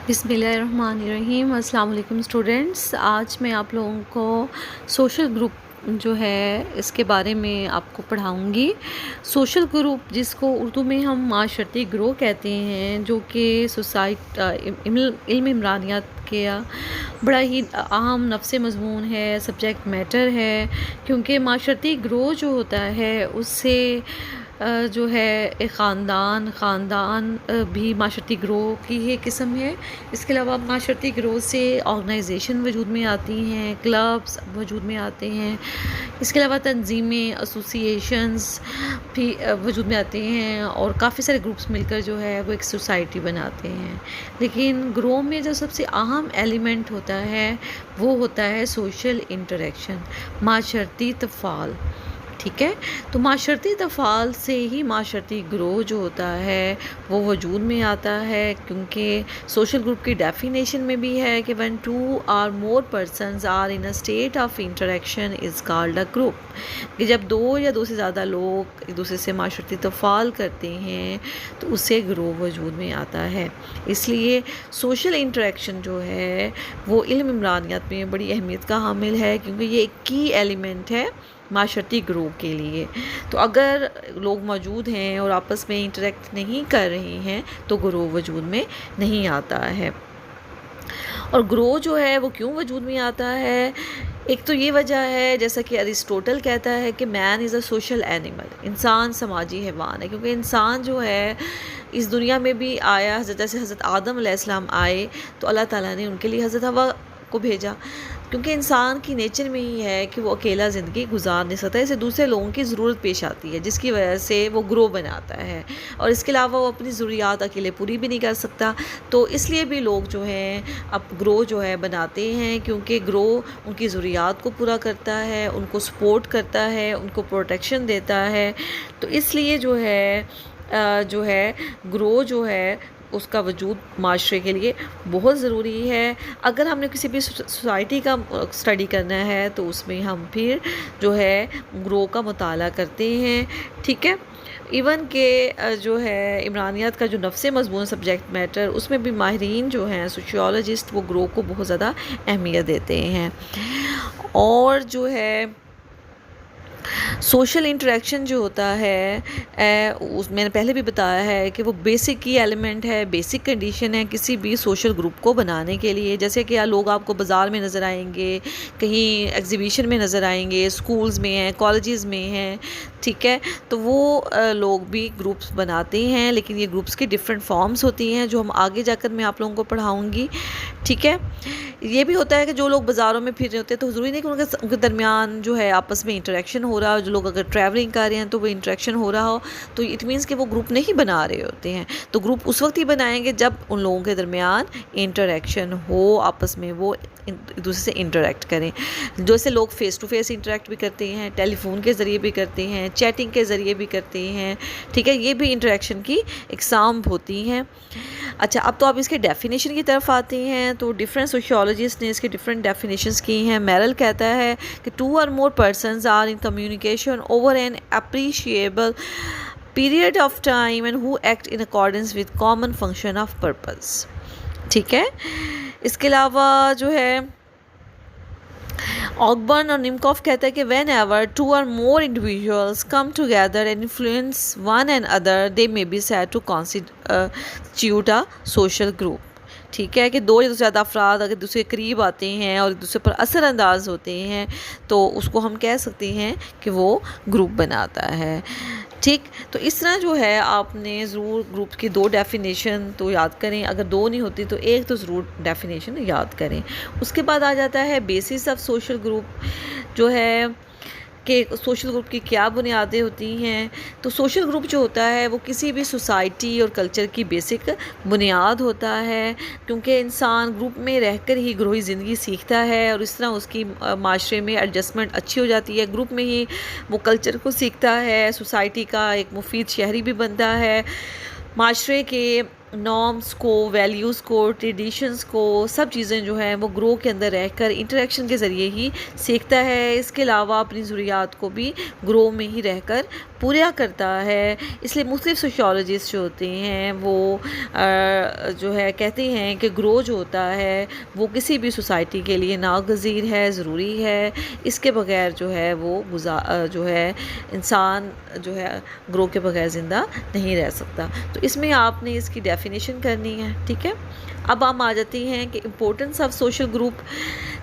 بسم اللہ الرحمن الرحیم۔ السلام علیکم اسٹوڈنٹس، آج میں آپ لوگوں کو سوشل گروپ جو ہے اس کے بارے میں آپ کو پڑھاؤں گی۔ سوشل گروپ جس کو اردو میں ہم معاشرتی گروہ کہتے ہیں، جو کہ علم عمرانیات کا بڑا ہی اہم نفس مضمون ہے، سبجیکٹ میٹر ہے، کیونکہ معاشرتی گروہ جو ہوتا ہے اس سے جو ہے ایک خاندان بھی معاشرتی گروہ کی ہی قسم ہے۔ اس کے علاوہ معاشرتی گروہ سے آرگنائزیشن وجود میں آتی ہیں، کلبس وجود میں آتے ہیں، اس کے علاوہ تنظیمیں، ایسوسیشنز بھی وجود میں آتے ہیں، اور کافی سارے گروپس مل کر جو ہے وہ ایک سوسائٹی بناتے ہیں۔ لیکن گروہ میں جو سب سے اہم ایلیمنٹ ہوتا ہے وہ ہوتا ہے سوشل انٹریکشن، معاشرتی تفاعل۔ ٹھیک ہے، تو معاشرتی تفاعل سے ہی معاشرتی گروہ جو ہوتا ہے وہ وجود میں آتا ہے، کیونکہ سوشل گروپ کی ڈیفینیشن میں بھی ہے کہ when two or more persons are in a state of interaction is called a group، کہ جب دو یا دو سے زیادہ لوگ ایک دوسرے سے معاشرتی تفاعل کرتے ہیں تو اس سے گروہ وجود میں آتا ہے۔ اس لیے سوشل انٹریکشن جو ہے وہ علم عمرانیات میں بڑی اہمیت کا حامل ہے، کیونکہ یہ ایک کی ایلیمنٹ ہے معاشرتی گروہ کے لیے۔ تو اگر لوگ موجود ہیں اور آپس میں انٹریکٹ نہیں کر رہے ہیں تو گروہ وجود میں نہیں آتا ہے۔ اور گروہ جو ہے وہ کیوں وجود میں آتا ہے؟ ایک تو یہ وجہ ہے، جیسا کہ ارسطوٹل کہتا ہے کہ مین از اے سوشل اینیمل، انسان سماجی حیوان ہے، کیونکہ انسان جو ہے اس دنیا میں بھی آیا، جیسے حضرت آدم علیہ السلام آئے تو اللہ تعالیٰ نے ان کے لیے حضرت حوا کو بھیجا، کیونکہ انسان کی نیچر میں ہی ہے کہ وہ اکیلا زندگی گزار نہیں سکتا، اسے دوسرے لوگوں کی ضرورت پیش آتی ہے، جس کی وجہ سے وہ گروہ بناتا ہے، اور اس کے علاوہ وہ اپنی ضروریات اکیلے پوری بھی نہیں کر سکتا۔ تو اس لیے بھی لوگ جو ہیں اب گروہ جو ہے بناتے ہیں، کیونکہ گروہ ان کی ضروریات کو پورا کرتا ہے، ان کو سپورٹ کرتا ہے، ان کو پروٹیکشن دیتا ہے۔ تو اس لیے جو ہے گروہ جو ہے اس کا وجود معاشرے کے لیے بہت ضروری ہے۔ اگر ہم نے کسی بھی سوسائٹی کا اسٹڈی کرنا ہے تو اس میں ہم پھر جو ہے گروہ کا مطالعہ کرتے ہیں۔ ٹھیک ہے، ایون کہ جو ہے عمرانیات کا جو نفس مضمون سبجیکٹ میٹر، اس میں بھی ماہرین جو ہیں سوشیولوجسٹ وہ گروہ کو بہت زیادہ اہمیت دیتے ہیں۔ اور جو ہے سوشل انٹریکشن جو ہوتا ہے میں نے پہلے بھی بتایا ہے کہ وہ بیسک کی ایلیمنٹ ہے، بیسک کنڈیشن ہے کسی بھی سوشل گروپ کو بنانے کے لیے۔ جیسے کہ لوگ آپ کو بازار میں نظر آئیں گے، کہیں ایگزیبیشن میں نظر آئیں گے، اسکولز میں ہیں، کالجز میں ہیں، ٹھیک ہے، تو وہ لوگ بھی گروپس بناتے ہیں، لیکن یہ گروپس کی ڈفرینٹ فارمز ہوتی ہیں جو ہم آگے جا کر میں آپ لوگوں کو پڑھاؤں گی۔ ٹھیک ہے، یہ بھی ہوتا ہے کہ جو لوگ بازاروں میں پھر رہے ہوتے ہیں تو ضروری نہیں کہ ان کے درمیان جو ہے آپس میں انٹریکشن ہو رہا ہو، جو لوگ اگر ٹریولنگ کر رہے ہیں تو وہ انٹریکشن ہو رہا ہو، تو اٹ مینس کہ وہ گروپ نہیں بنا رہے ہوتے ہیں۔ تو گروپ اس وقت ہی بنائیں گے جب ان لوگوں کے درمیان انٹریکشن ہو، آپس میں وہ ایک دوسرے سے انٹریکٹ کریں۔ جیسے لوگ فیس ٹو فیس انٹریکٹ بھی کرتے ہیں، ٹیلی فون کے ذریعے بھی کرتے ہیں، چیٹنگ کے ذریعے بھی کرتے ہیں، ٹھیک ہے، یہ بھی انٹریکشن کی اقسام ہوتی ہیں۔ اچھا، اب تو آپ اس کے ڈیفینیشن کی طرف آتے ہیں، تو ڈفرینٹ سوشیولوجسٹ نے اس کے ڈفرینٹ ڈیفینیشنز کی ہیں۔ میرل کہتا ہے کہ 2 or more persons are in communication over an appreciable period of time and who act in accordance with common function of purpose۔ ٹھیک ہے، اس کے علاوہ جو ہے آگبرن اور نیمکوف کہتا ہے کہ when ever 2 or more individuals come together and influence one another they may be said to constitute a social group۔ ٹھیک ہے، کہ 2 یا زیادہ افراد اگر دوسرے کے قریب آتے ہیں اور ایک دوسرے پر اثر انداز ہوتے ہیں تو اس کو ہم کہہ سکتے ہیں کہ وہ گروپ بناتا ہے۔ ٹھیک، تو اس طرح جو ہے آپ نے ضرور گروپ کی 2 ڈیفینیشن تو یاد کریں، اگر 2 نہیں ہوتی تو ایک تو ضرور ڈیفینیشن یاد کریں۔ اس کے بعد آ جاتا ہے بیسس آف سوشل گروپ، جو ہے کہ سوشل گروپ کی کیا بنیادیں ہوتی ہیں۔ تو سوشل گروپ جو ہوتا ہے وہ کسی بھی سوسائٹی اور کلچر کی بیسک بنیاد ہوتا ہے، کیونکہ انسان گروپ میں رہ کر ہی گروہی زندگی سیکھتا ہے، اور اس طرح اس کی معاشرے میں ایڈجسٹمنٹ اچھی ہو جاتی ہے۔ گروپ میں ہی وہ کلچر کو سیکھتا ہے، سوسائٹی کا ایک مفید شہری بھی بنتا ہے، معاشرے کے نارمز کو، ویلیوز کو، ٹریڈیشنز کو، سب چیزیں جو ہیں وہ گروہ کے اندر رہ کر انٹریکشن کے ذریعے ہی سیکھتا ہے۔ اس کے علاوہ اپنی ضروریات کو بھی گروہ میں ہی رہ کر پورا کرتا ہے. اس لیے مختلف سوشیولوجسٹ جو ہوتے ہیں وہ جو ہے کہتے ہیں کہ گرو جو ہوتا ہے وہ کسی بھی سوسائٹی کے لیے ناگزیر ہے، ضروری ہے. اس کے بغیر جو ہے وہ جو ہے انسان جو ہے گرو کے بغیر زندہ نہیں رہ سکتا. تو اس میں آپ نے اس کی ڈیفینیشن کرنی ہے. ٹھیک ہے، اب ہم آ جاتے ہیں کہ امپورٹنس آف سوشل گروپ.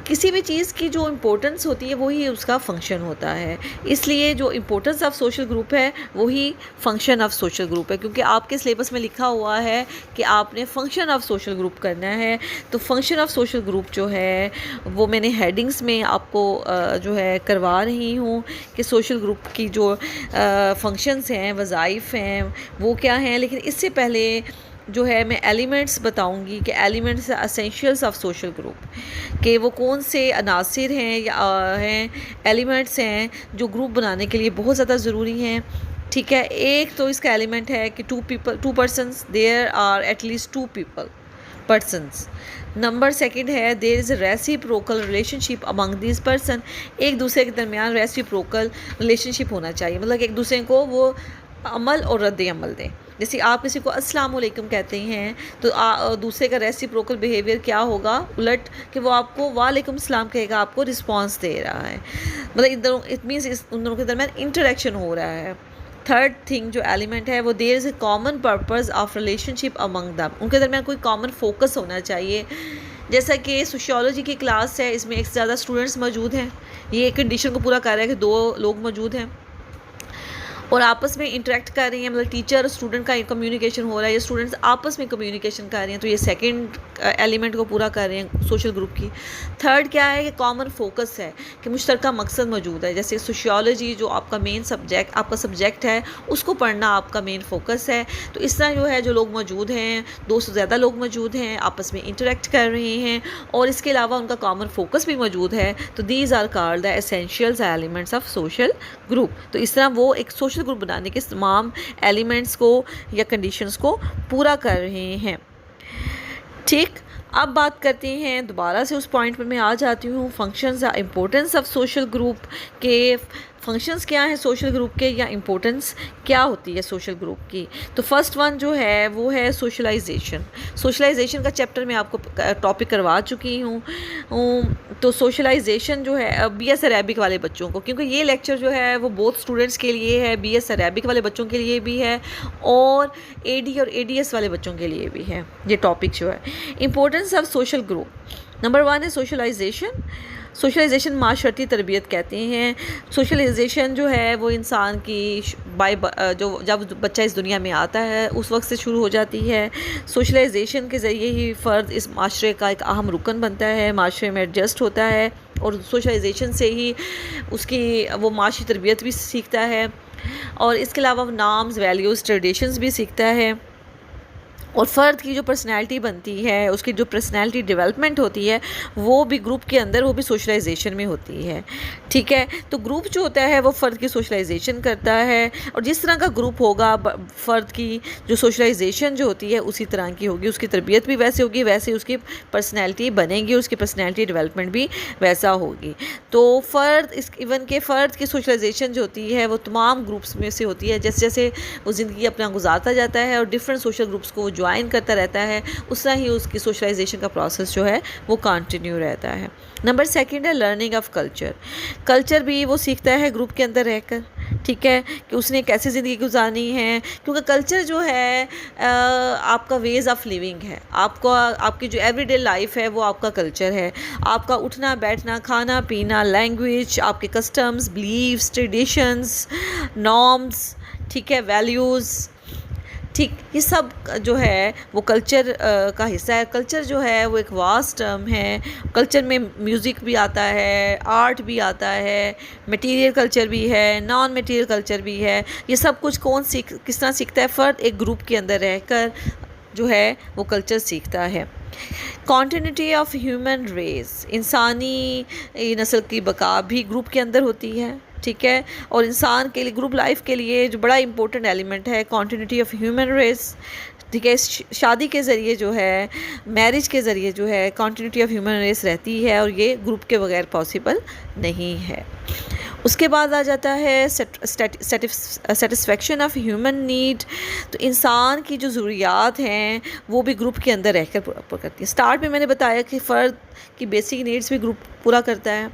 کسی بھی چیز کی جو امپورٹنس ہوتی ہے وہی اس کا فنکشن ہوتا ہے. اس لیے جو امپورٹنس آف سوشل گروپ ہے وہی فنکشن آف سوشل گروپ ہے، کیونکہ آپ کے سلیبس میں لکھا ہوا ہے کہ آپ نے فنکشن آف سوشل گروپ کرنا ہے. تو فنکشن آف سوشل گروپ جو ہے وہ میں نے ہیڈنگس میں آپ کو جو ہے کروا رہی ہوں کہ سوشل گروپ کی جو فنکشنز ہیں، وظائف ہیں، وہ کیا ہیں. لیکن اس سے پہلے جو ہے میں ایلیمنٹس بتاؤں گی کہ elements essentials of social group, کہ وہ کون سے عناصر ہیں یا ہیں ایلیمنٹس ہیں جو گروپ بنانے کے لیے بہت زیادہ ضروری ہیں. ٹھیک ہے، ایک تو اس کا ایلیمنٹ ہے کہ two persons, there are at least two persons. Number second ہے there is a reciprocal relationship among these person. ایک دوسرے کے درمیان ریسیپروکل ریلیشن شپ ہونا چاہیے، مطلب ایک دوسرے کو وہ عمل اور رد عمل دیں. جیسے آپ کسی کو السلام علیکم کہتے ہیں تو دوسرے کا ریسیپروکل بیہیویئر کیا ہوگا، الٹ کہ وہ آپ کو وعلیکم السلام کہے گا، آپ کو رسپانس دے رہا ہے. مطلب اٹ مینس ان دونوں کے درمیان انٹریکشن ہو رہا ہے. تھرڈ تھنگ جو ایلیمنٹ ہے وہ there is a common purpose of relationship among them. ان کے درمیان کوئی کامن فوکس ہونا چاہیے. جیسا کہ سوشیولوجی کی کلاس ہے، اس میں ایک سے زیادہ اسٹوڈنٹس موجود ہیں، یہ ایک کنڈیشن کو پورا کر رہا ہے کہ 2 لوگ موجود ہیں اور آپس میں انٹریکٹ کر رہی ہیں، مطلب ٹیچر اور اسٹوڈنٹ کا کمیونیکیشن ہو رہا ہے، یا اسٹوڈنٹس آپس میں کمیونیکیشن کر رہے ہیں. تو یہ سیکنڈ ایلیمنٹ کو پورا کر رہے ہیں سوشل گروپ کی. تھرڈ کیا ہے کہ کامن فوکس ہے، کہ مشترکہ مقصد موجود ہے. جیسے سوشیولوجی جو آپ کا مین سبجیکٹ، آپ کا سبجیکٹ ہے، اس کو پڑھنا آپ کا مین فوکس ہے. تو اس طرح جو ہے جو لوگ موجود ہیں، 2 سے زیادہ لوگ موجود ہیں، آپس میں انٹریکٹ کر رہے ہیں اور اس کے علاوہ ان کا کامن فوکس بھی موجود ہے. تو these are called the essentials elements of social group. تو اس طرح وہ ایک سوشل گروپ بنانے کے تمام ایلیمنٹس کو یا کنڈیشنز کو پورا کر رہے ہیں. ٹھیک، اب بات کرتے ہیں دوبارہ سے اس پوائنٹ پہ میں آ جاتی ہوں، functions importance of social group کے. فنکشنز کیا ہیں سوشل گروپ کے یا امپورٹنس کیا ہوتی ہے سوشل گروپ کی. تو فرسٹ ون جو ہے وہ ہے سوشلائزیشن. سوشلائزیشن کا چیپٹر میں آپ کو ٹاپک کروا چکی ہوں. تو سوشلائزیشن جو ہے بی ایس عربک والے بچوں کو، کیونکہ یہ لیکچر جو ہے وہ بہت اسٹوڈنٹس کے لیے ہے، بی ایس عربک والے بچوں کے لیے بھی ہے اور اے ڈی اور اے ڈی ایس والے بچوں کے لیے بھی ہے یہ ٹاپک جو ہے. Importance of social group, number 1 ہے سوشلائزیشن. سوشلائزیشن معاشرتی تربیت کہتے ہیں. سوشلائزیشن جو ہے وہ انسان کی جب بچہ اس دنیا میں آتا ہے اس وقت سے شروع ہو جاتی ہے. سوشلائزیشن کے ذریعے ہی فرد اس معاشرے کا ایک اہم رکن بنتا ہے، معاشرے میں ایڈجسٹ ہوتا ہے اور سوشلائزیشن سے ہی اس کی وہ معاشی تربیت بھی سیکھتا ہے اور اس کے علاوہ نامز، ویلیوز، ٹریڈیشنز بھی سیکھتا ہے. اور فرد کی جو پرسنالٹی بنتی ہے، اس کی جو پرسنالٹی ڈیولپمنٹ ہوتی ہے وہ بھی گروپ کے اندر، وہ بھی سوشلائزیشن میں ہوتی ہے. ٹھیک ہے، تو گروپ جو ہوتا ہے وہ فرد کی سوشلائزیشن کرتا ہے اور جس طرح کا گروپ ہوگا فرد کی جو سوشلائزیشن جو ہوتی ہے اسی طرح کی ہوگی، اس کی تربیت بھی ویسے ہوگی، ویسے اس کی پرسنالٹی بنے گی، اس کی پرسنالٹی ڈیولپمنٹ بھی ویسا ہوگی. تو ایون کہ فرد کی سوشلائزیشن جو ہوتی ہے وہ تمام گروپس میں سے ہوتی ہے. جیسے جیسے وہ زندگی اپنا گزارتا جاتا ہے اور ڈفرینٹ سوشل گروپس کو وہ جوائن کرتا رہتا ہے، اس طرح ہی اس کی سوشلائزیشن کا پروسیس جو ہے وہ کنٹینیو رہتا ہے. نمبر 2 ہے لرننگ آف کلچر. کلچر بھی وہ سیکھتا ہے گروپ کے اندر رہ کر. ٹھیک ہے، کہ اس نے کیسے زندگی گزارنی ہے، کیونکہ کلچر جو ہے آپ کا ویز آف لیونگ ہے. آپ کی جو ایوری ڈے لائف ہے وہ آپ کا کلچر ہے. آپ کا اٹھنا بیٹھنا، کھانا پینا، لینگویج، آپ کے کسٹمز، بلیفز، ٹریڈیشنز، نارمز، ٹھیک ہے، ویلیوز، ٹھیک، یہ سب جو ہے وہ کلچر کا حصہ ہے. کلچر جو ہے وہ ایک واسٹ ٹرم ہے. کلچر میں میوزک بھی آتا ہے، آرٹ بھی آتا ہے، میٹیریل کلچر بھی ہے، نان میٹیریل کلچر بھی ہے. یہ سب کچھ کس طرح سیکھتا ہے؟ فرد ایک گروپ کے اندر رہ کر جو ہے وہ کلچر سیکھتا ہے. کنٹینیوٹی آف ہیومن ریس، انسانی نسل کی بقا بھی گروپ کے اندر ہوتی ہے. ٹھیک ہے، اور انسان کے لیے گروپ لائف کے لیے جو بڑا امپورٹنٹ ایلیمنٹ ہے کنٹینیوٹی آف ہیومن ریس. ٹھیک ہے، شادی کے ذریعے جو ہے، میرج کے ذریعے جو ہے کنٹینیوٹی آف ہیومن ریس رہتی ہے اور یہ گروپ کے بغیر پاسبل نہیں ہے. اس کے بعد آ جاتا ہے سیٹسفیکشن آف ہیومن نیڈ. تو انسان کی جو ضروریات ہیں وہ بھی گروپ کے اندر رہ کر پورا کرتی ہیں. اسٹارٹ میں نے بتایا کہ فرد کی بیسک نیڈس بھی گروپ پورا کرتا ہے،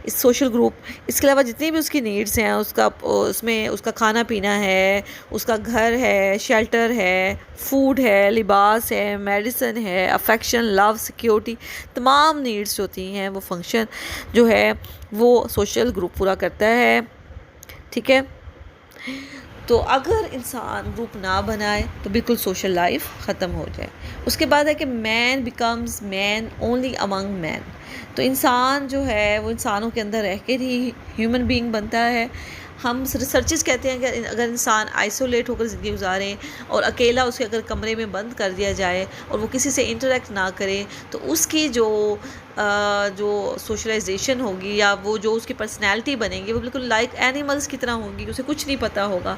اس سوشل گروپ. اس کے علاوہ جتنی بھی اس کی نیڈس ہیں، اس میں اس کا کھانا پینا ہے، اس کا گھر ہے، شیلٹر ہے، فوڈ ہے، لباس ہے، میڈیسن ہے، افیکشن، لو، سیکیورٹی، تمام نیڈس جو ہوتی ہیں وہ فنکشن جو ہے وہ سوشل گروپ پورا کرتا ہے. ٹھیک ہے، تو اگر انسان گروپ نہ بنائے تو بالکل سوشل لائف ختم ہو جائے. اس کے بعد ہے کہ مین بیکمز مین اونلی امنگ مین. تو انسان جو ہے وہ انسانوں کے اندر رہ کے ہی ہیومن بینگ بنتا ہے. ہم ریسرچز کہتے ہیں کہ اگر انسان آئسولیٹ ہو کر زندگی گزارے اور اکیلا اسے اگر کمرے میں بند کر دیا جائے اور وہ کسی سے انٹریکٹ نہ کرے تو اس کی جو سوشلائزیشن ہوگی یا وہ جو اس کی پرسنالٹی بنے گی وہ بالکل لائک اینیملز کی طرح ہوگی، اسے کچھ نہیں پتہ ہوگا.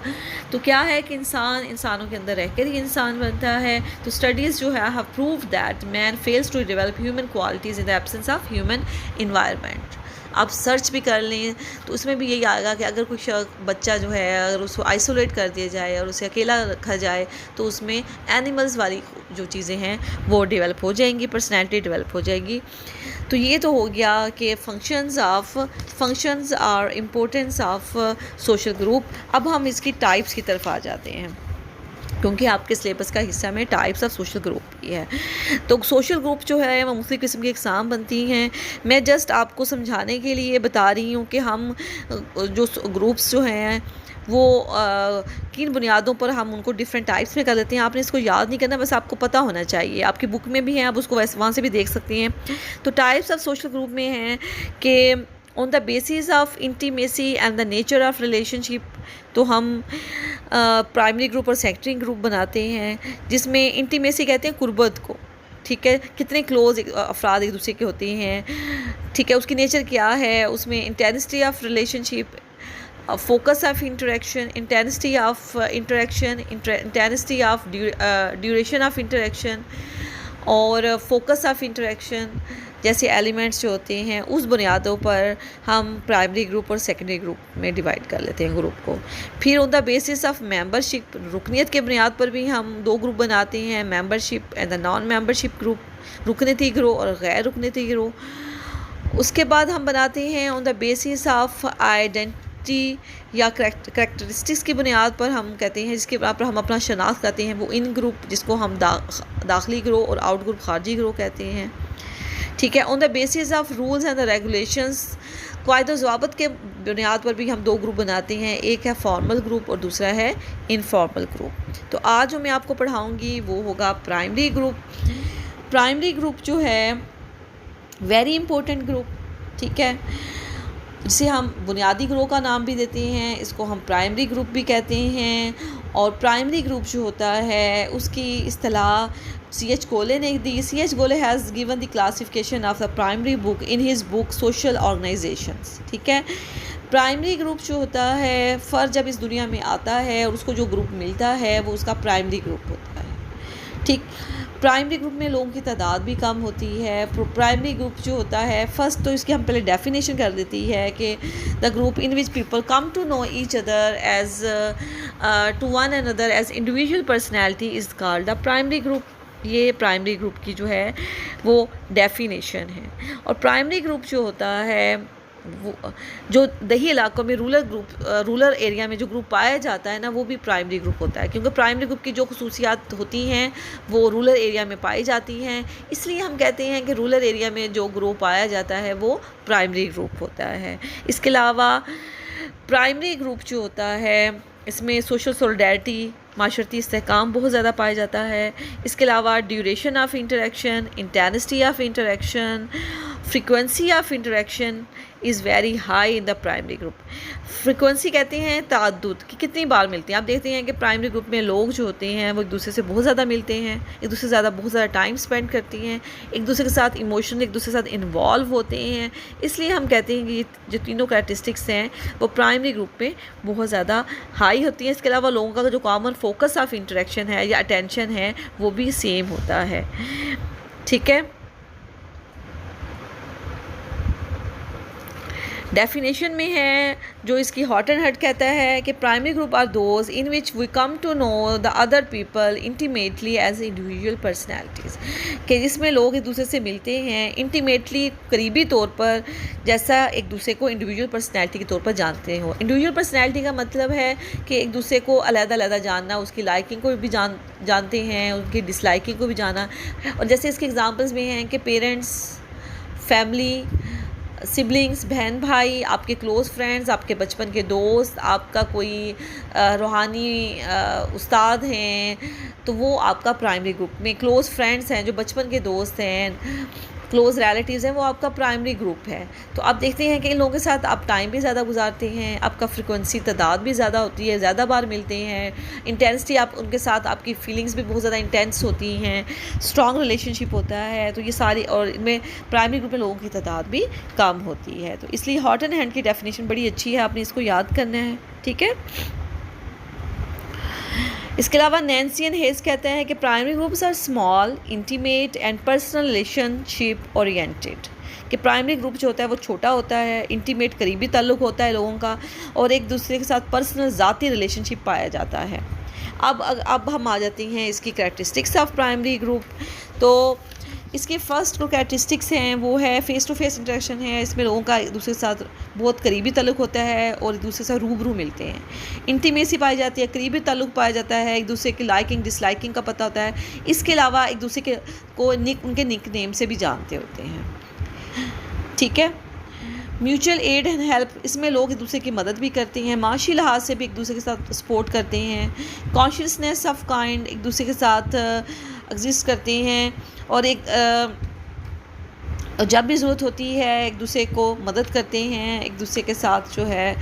تو کیا ہے کہ انسان انسانوں کے اندر رہ کر ہی انسان بنتا ہے. تو اسٹڈیز جو ہے have proved that man fails to develop human qualities in the absence of human environment. آپ سرچ بھی کر لیں تو اس میں بھی یہی آئے گا کہ اگر کوئی بچہ جو ہے اگر اس کو آئسولیٹ کر دیا جائے اور اسے اکیلا رکھا جائے تو اس میں اینیملز والی جو چیزیں ہیں وہ ڈیولپ ہو جائیں گی، پرسنالٹی ڈیولپ ہو جائے گی. تو یہ تو ہو گیا کہ functions are importance of social group. اب ہم اس کی ٹائپس کی طرف آ جاتے ہیں کیونکہ آپ کے سلیبس کا حصہ میں ٹائپس آف سوشل گروپ بھی ہے. تو سوشل گروپ جو ہے وہ مختلف قسم کی اقسام بنتی ہیں. میں جسٹ آپ کو سمجھانے کے لیے بتا رہی ہوں کہ ہم جو گروپس جو ہیں وہ کن بنیادوں پر ہم ان کو ڈفرینٹ ٹائپس میں کر دیتے ہیں. آپ نے اس کو یاد نہیں کرنا، بس آپ کو پتہ ہونا چاہیے. آپ کی بک میں بھی ہیں، آپ اس کو وہاں سے بھی دیکھ سکتی ہیں. تو ٹائپس آف سوشل گروپ میں ہیں کہ on the basis of intimacy and the nature of relationship. تو ہم پرائمری گروپ اور سیکنڈری گروپ بناتے ہیں جس میں انٹیمیسی کہتے ہیں قربت کو. ٹھیک ہے، کتنے کلوز افراد ایک دوسرے کے ہوتے ہیں. ٹھیک ہے، اس کی نیچر کیا ہے. اس میں intensity of relation ship, focus of interaction, intensity of interaction, intensity of duration of interaction اور فوکس آف انٹریکشن جیسے ایلیمنٹس جو ہوتے ہیں اس بنیادوں پر ہم پرائمری گروپ اور سیکنڈری گروپ میں ڈیوائڈ کر لیتے ہیں گروپ کو. پھر آن دا بیسس آف ممبرشپ، رکنیت کے بنیاد پر بھی ہم دو گروپ بناتے ہیں، membership and the non membership group, رکنیتی گروہ اور غیر رکنیتی گروہ. اس کے بعد ہم بناتے ہیں آن دا بیسس آف آئیڈینٹی یا کریکٹرسٹکس کی بنیاد پر ہم کہتے ہیں، جس کے بنا پر ہم اپنا شناخت کرتے ہیں، وہ ان گروپ جس کو ہم داخلی گروہ اور آؤٹ گروپ خارجی گروہ کہتے ہیں. ٹھیک ہے، on the basis of rules and regulations, قواعد و ضوابط کے بنیاد پر بھی ہم دو گروپ بناتے ہیں، ایک ہے فارمل گروپ اور دوسرا ہے انفارمل گروپ. تو آج جو میں آپ کو پڑھاؤں گی وہ ہوگا پرائمری گروپ. پرائمری گروپ جو ہے ویری امپورٹنٹ گروپ. ٹھیک ہے، جسے ہم بنیادی گروہ کا نام بھی دیتے ہیں، اس کو ہم پرائمری گروپ بھی کہتے ہیں. اور پرائمری گروپ جو ہوتا ہے اس کی اصطلاح سی ایچ گولے نے دی. C H Cooley has given the classification of the primary book in his book social organizations. ٹھیک ہے، پرائمری گروپ جو ہوتا ہے فرد جب اس دنیا میں آتا ہے اور اس کو جو گروپ ملتا ہے وہ اس کا پرائمری گروپ ہوتا ہے. ٹھیک، پرائمری گروپ میں لوگوں کی تعداد بھی کم ہوتی ہے. پرائمری گروپ جو ہوتا ہے فرسٹ تو اس کی ہم پہلے ڈیفینیشن کر دیتی ہے کہ the group in which people come to know each other as to one and other as individual personality is called the primary group. یہ پرائمری گروپ کی جو ہے وہ ڈیفینیشن ہے. اور پرائمری گروپ جو ہوتا ہے وہ جو دیہی علاقوں میں رولر ایریا میں جو گروپ پایا جاتا ہے نا وہ بھی پرائمری گروپ ہوتا ہے، کیونکہ پرائمری گروپ کی جو خصوصیات ہوتی ہیں وہ رولر ایریا میں پائی جاتی ہیں. اس لیے ہم کہتے ہیں کہ رولر ایریا میں جو گروپ پایا جاتا ہے وہ پرائمری گروپ ہوتا ہے. اس کے علاوہ پرائمری گروپ جو ہوتا ہے اس میں سوشل سولیڈیرٹی، معاشرتی استحکام بہت زیادہ پایا جاتا ہے. اس کے علاوہ duration of interaction, intensity of interaction, frequency of interaction is very high in the primary group. Frequency کہتے ہیں تعدد کہ کتنی بار ملتے ہیں. آپ دیکھتے ہیں کہ پرائمری گروپ میں لوگ جو ہوتے ہیں وہ ایک دوسرے سے بہت زیادہ ملتے ہیں، ایک دوسرے سے بہت زیادہ ٹائم اسپینڈ کرتی ہیں، ایک دوسرے کے ساتھ ایموشنل ایک دوسرے کے ساتھ انوالو ہوتے ہیں. اس لیے ہم کہتے ہیں کہ یہ جو تینوں کریکٹرسٹکس ہیں وہ پرائمری گروپ میں بہت زیادہ ہائی ہوتی ہیں. اس کے علاوہ لوگوں کا جو کامن فوکس آف انٹریکشن ہے یا اٹینشن ہے وہ بھی سیم ہوتا ہے. ٹھیک ہے، ڈیفینیشن میں ہے جو اس کی ہاٹ اینڈ ہٹ کہتا ہے کہ primary group are those in which we come to know the other people intimately as individual personalities, کہ جس میں لوگ ایک دوسرے سے ملتے ہیں انٹیمیٹلی، قریبی طور پر، جیسا ایک دوسرے کو انڈیویژول پرسنالٹی کے طور پر جانتے ہوں۔ انڈیویژول پرسنالٹی کا مطلب ہے کہ ایک دوسرے کو علیحدہ علیحدہ جاننا، اس کی لائکنگ کو بھی جانتے ہیں، ان کی ڈس لائکنگ کو بھی جانا، اور جیسے اس کے ایگزامپلس میں ہیں کہ پیرنٹس، فیملی، سبلنگس، بہن بھائی، آپ کے کلوز فرینڈز، آپ کے بچپن کے دوست، آپ کا کوئی روحانی استاد ہیں تو وہ آپ کا پرائمری گروپ میں، کلوز فرینڈز ہیں جو بچپن کے دوست ہیں، کلوز ریلیٹیوز ہیں، وہ آپ کا پرائمری گروپ ہے۔ تو آپ دیکھتے ہیں کہ ان لوگوں کے ساتھ آپ ٹائم بھی زیادہ گزارتے ہیں، آپ کا فریکوینسی تعداد بھی زیادہ ہوتی ہے، زیادہ بار ملتے ہیں، انٹینسٹی آپ ان کے ساتھ، آپ کی فیلنگز بھی بہت زیادہ انٹینس ہوتی ہیں، اسٹرانگ ریلیشن شپ ہوتا ہے، تو یہ ساری، اور ان میں پرائمری گروپ میں لوگوں کی تعداد بھی کم ہوتی ہے۔ تو اس لیے ہاٹ اینڈ ہینڈ کی ڈیفینیشن بڑی اچھی ہے، آپ نے اس کو یاد کرنا ہے، ٹھیک ہے۔ اس کے علاوہ نینسی اینڈ ہیز کہتے ہیں کہ primary groups are small, intimate and personal relationship oriented, کہ پرائمری گروپ جو ہوتا ہے وہ چھوٹا ہوتا ہے، انٹیمیٹ قریبی تعلق ہوتا ہے لوگوں کا، اور ایک دوسرے کے ساتھ پرسنل ذاتی ریلیشن شپ پایا جاتا ہے۔ اب ہم آ جاتے ہیں اس کی کریکٹرسٹکس آف پرائمری گروپ۔ تو اس کے فرسٹ جو کریکٹرسٹکس ہیں وہ ہے فیس ٹو فیس انٹریکشن ہے، اس میں لوگوں کا ایک دوسرے کے ساتھ بہت قریبی تعلق ہوتا ہے اور ایک دوسرے سے روبرو ملتے ہیں، انٹیمیسی پائی جاتی ہے، قریبی تعلق پایا جاتا ہے، ایک دوسرے کی لائکنگ ڈس لائکنگ کا پتہ ہوتا ہے، اس کے علاوہ ایک دوسرے کو ان کے نک نیم سے بھی جانتے ہوتے ہیں، ٹھیک ہے۔ میوچل ایڈ اینڈ ہیلپ، اس میں لوگ ایک دوسرے کی مدد بھی کرتے ہیں، معاشی لحاظ سے بھی ایک دوسرے کے ساتھ سپورٹ کرتے ہیں، کانشیسنیس آف کائنڈ، ایک دوسرے کے ساتھ ایگزسٹ کرتے ہیں، اور ایک جب بھی ضرورت ہوتی ہے ایک دوسرے کو مدد کرتے ہیں، ایک دوسرے کے ساتھ جو ہے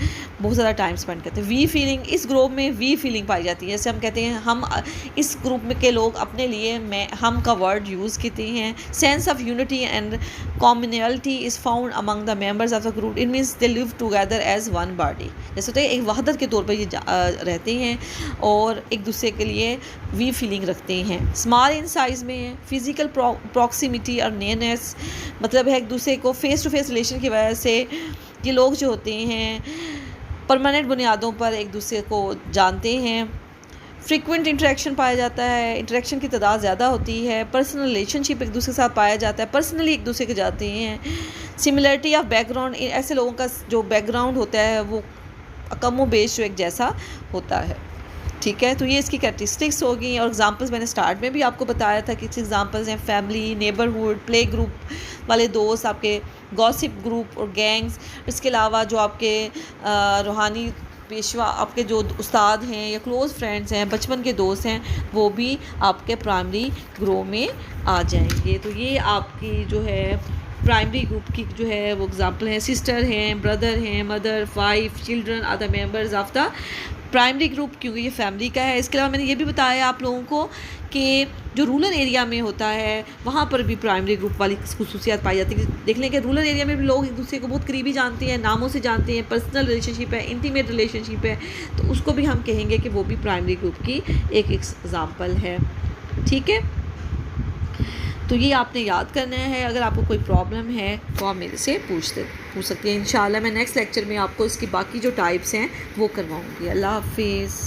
بہت زیادہ ٹائم اسپینڈ کرتے ہیں۔ وی فیلنگ، اس گروپ میں وی فیلنگ پائی جاتی ہے، جیسے ہم کہتے ہیں ہم، اس گروپ میں کے لوگ اپنے لیے ہم کا ورڈ یوز کرتے ہیں۔ Sense of unity and commonality is found Umang the members of the group, it means they live together as one body, جیسے ہوتا ہے ایک وحدت کے طور پر یہ رہتے ہیں اور ایک دوسرے کے لیے وی فیلنگ رکھتے ہیں۔ اسمال ان سائز میں ہے، فزیکل پراکسیمیٹی اور نیئرنیس، مطلب ہے ایک دوسرے کو فیس ٹو فیس ریلیشن کی وجہ سے یہ لوگ جو ہوتے ہیں پرماننٹ بنیادوں پر ایک دوسرے کو جانتے ہیں۔ فریکوینٹ انٹریکشن پایا جاتا ہے، انٹریکشن کی تعداد زیادہ ہوتی ہے، پرسنل ریلیشن شپ ایک دوسرے کے ساتھ پایا جاتا ہے، پرسنلی ایک دوسرے کے جاتے ہیں۔ سملرٹی آف بیک گراؤنڈ، ایسے لوگوں کا جو بیک گراؤنڈ ہوتا ہے وہ کم و بیش جو ایک جیسا ہوتا ہے، ٹھیک ہے۔ تو یہ اس کی کریکٹرسٹکس ہوگی، اور ایگزامپلس میں نے سٹارٹ میں بھی آپ کو بتایا تھا کہ اس ایگزامپلس ہیں فیملی، نیبرہڈ، پلے گروپ والے دوست، آپ کے گاسپ گروپ اور گینگز، اس کے علاوہ جو آپ کے روحانی پیشوا، آپ کے جو استاد ہیں یا کلوز فرینڈز ہیں، بچپن کے دوست ہیں، وہ بھی آپ کے پرائمری گروپ میں آ جائیں گے۔ تو یہ آپ کی جو ہے پرائمری گروپ کی جو ہے وہ اگزامپل ہیں، سسٹر ہیں، بردر ہیں، mother, wife, children are the members of the primary group, کیونکہ یہ فیملی کا ہے۔ اس کے علاوہ میں نے یہ بھی بتایا آپ لوگوں کو کہ جو رورل ایریا میں ہوتا ہے وہاں پر بھی پرائمری گروپ والی خصوصیات پائی جاتی ہیں۔ دیکھ لیں کہ رورل ایریا میں بھی لوگ ایک دوسرے کو بہت قریبی جانتے ہیں، ناموں سے جانتے ہیں، پرسنل ریلیشن شپ ہے، انٹیمیٹ ریلیشن شپ ہے، تو اس کو بھی ہم کہیں گے کہ وہ بھی پرائمری گروپ کی ایک ایگزامپل ہے، ٹھیک ہے۔ تو یہ آپ نے یاد کرنا ہے۔ اگر آپ کو کوئی پرابلم ہے تو آپ میرے سے پوچھ سکتے ہیں۔ انشاءاللہ میں نیکسٹ لیکچر میں آپ کو اس کی باقی جو ٹائپس ہیں وہ کرواؤں گی۔ اللہ حافظ۔